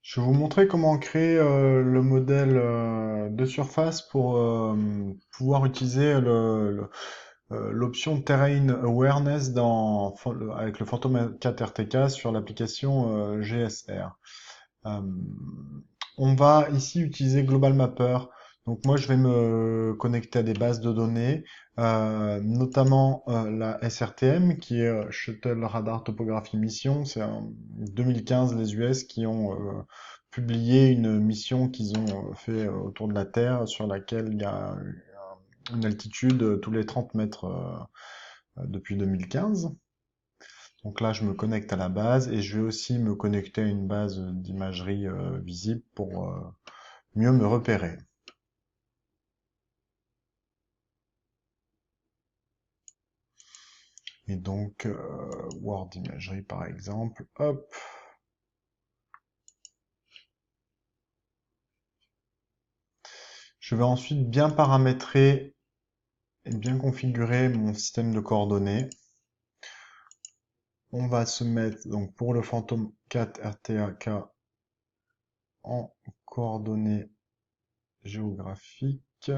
Je vais vous montrer comment créer le modèle de surface pour pouvoir utiliser l'option Terrain Awareness avec le Phantom 4 RTK sur l'application GSR. Euh, on va ici utiliser Global Mapper. Donc moi je vais me connecter à des bases de données, notamment la SRTM qui est Shuttle Radar Topography Mission. C'est en 2015 les US qui ont publié une mission qu'ils ont fait autour de la Terre sur laquelle il y a une altitude tous les 30 mètres depuis 2015. Donc là, je me connecte à la base et je vais aussi me connecter à une base d'imagerie visible pour mieux me repérer. Et donc, Word Imagerie par exemple, hop. Je vais ensuite bien paramétrer et bien configurer mon système de coordonnées. On va se mettre donc pour le Phantom 4 RTAK en coordonnées géographiques.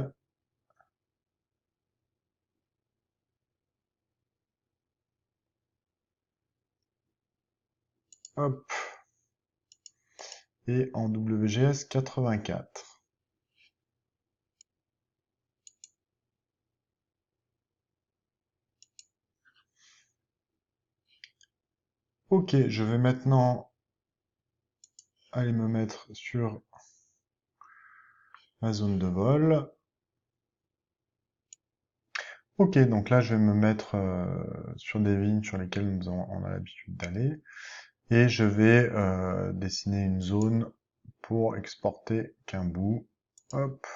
Hop. Et en WGS 84. Ok, je vais maintenant aller me mettre sur ma zone de vol. Ok, donc là je vais me mettre sur des vignes sur lesquelles on a l'habitude d'aller et je vais dessiner une zone pour exporter qu'un bout. Hop,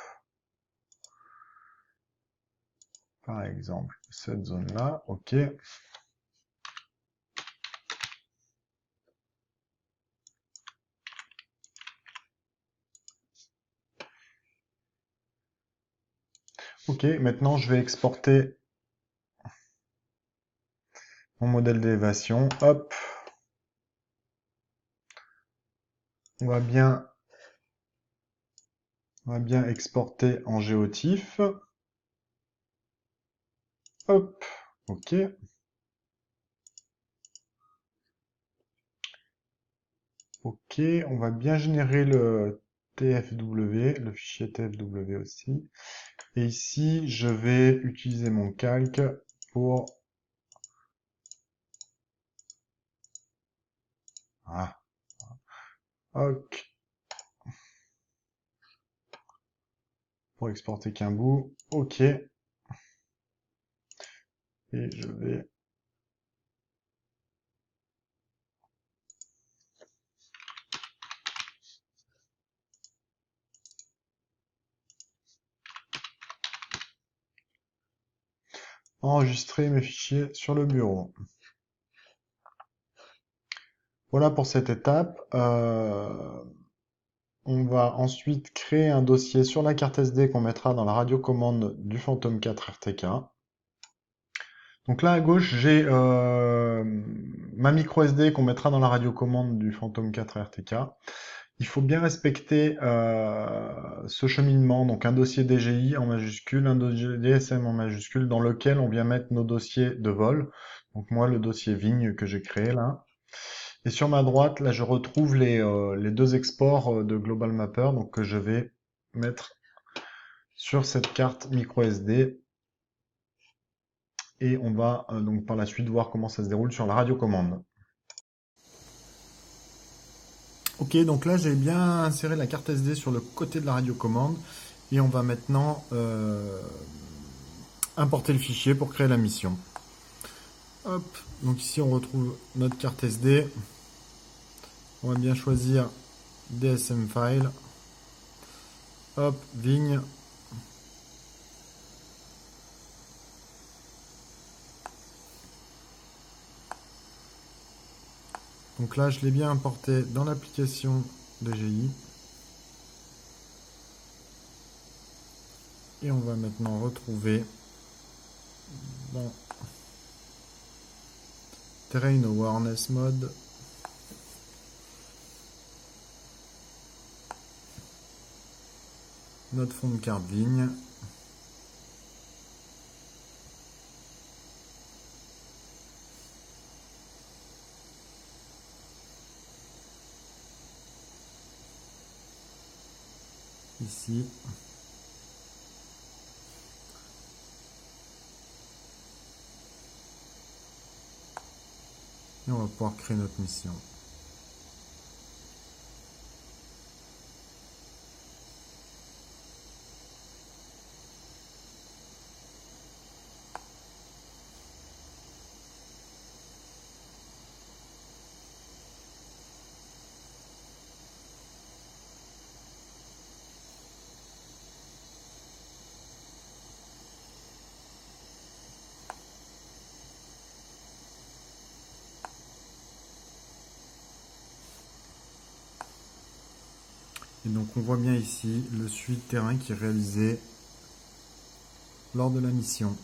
par exemple cette zone-là, ok. Ok, maintenant je vais exporter mon modèle d'élévation. Hop, on va bien, on va bien exporter en géotif. Hop, ok. Ok, on va bien générer le TFW, le fichier TFW aussi. Et ici, je vais utiliser mon calque pour, ah, ok, pour exporter qu'un bout. Ok, et je vais enregistrer mes fichiers sur le bureau. Voilà pour cette étape. On va ensuite créer un dossier sur la carte SD qu'on mettra dans la radiocommande du Phantom 4 RTK. Donc là à gauche, j'ai ma micro SD qu'on mettra dans la radiocommande du Phantom 4 RTK. Il faut bien respecter ce cheminement, donc un dossier DGI en majuscule, un dossier DSM en majuscule, dans lequel on vient mettre nos dossiers de vol. Donc moi, le dossier Vigne que j'ai créé là. Et sur ma droite, là, je retrouve les deux exports de Global Mapper, donc que je vais mettre sur cette carte micro SD. Et on va donc par la suite voir comment ça se déroule sur la radiocommande. Ok, donc là j'ai bien inséré la carte SD sur le côté de la radiocommande et on va maintenant importer le fichier pour créer la mission. Hop, donc ici on retrouve notre carte SD. On va bien choisir DSM File. Hop, Vigne. Donc là je l'ai bien importé dans l'application DGI. Et on va maintenant retrouver dans Terrain Awareness Mode notre fond de carte vigne. Ici. Et on va pouvoir créer notre mission. Et donc on voit bien ici le suivi de terrain qui est réalisé lors de la mission.